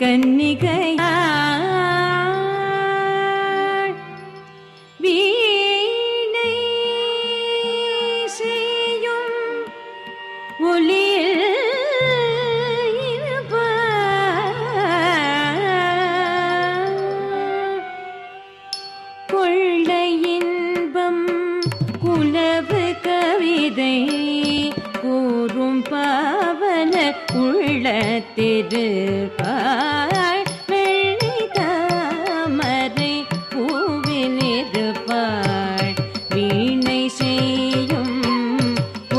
கன்னிகையாள் வீணை செய்யும் ஒளியில் கொள்ளை இன்பம் குலவு கவிதை கூறும் பாவன உள்ளத்திருப்பாள் வெள்ளி தாமரை பூவில் இருப்பாள் வீணை செய்யும்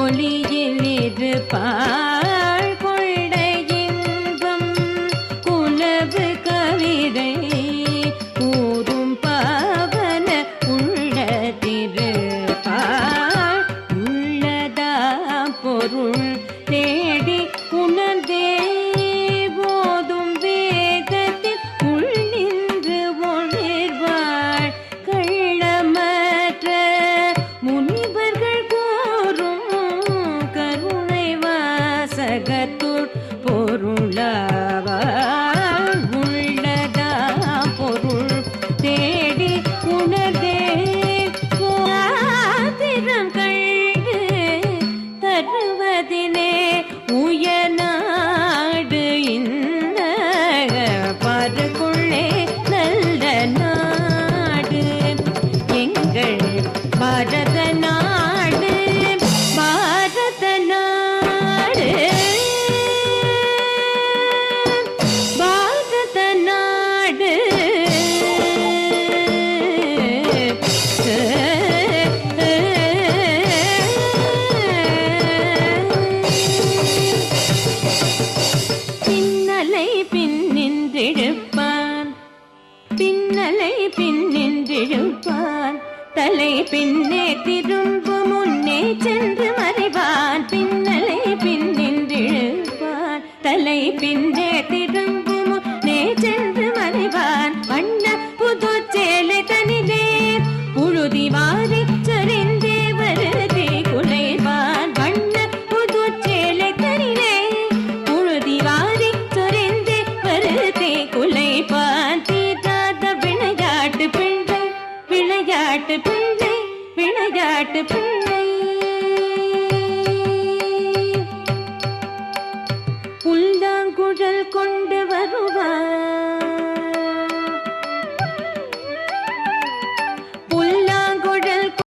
ஒளியில் இருப்பாள் கொள்ளை இன்பம் குலவு கவிதை கூறும் பாவன உள்ளத்திருப்பாள் உள்ளதா பொருள் தேடி உணர்ந்தே போதும் வேதத்தில் உள்நின்று ஒளிர்வாள் கள்ளமற்ற முனிவர்கள் கூறும் கருணை வாசகத்துள் பொருளாவாள் உள்ளதா பொருள் தேடி உணர்ந்தே திறம் கண்டு தருவதிலே உயநாடு இந்த பருக்குள்ளே நல்ல நாடு எங்கள் பாரத நாடு பாரத நாடு பாரத நாடு பின்னலை பின்னின்றிழுப்பான் பின்னலை பின்னின்றிழுப்பான் தலை பின்னே திரும்பு முன்னே சென்று மறைவான் பின்னலை பின்னின்றிழுப்பான் தலை பின்னே திரும்ப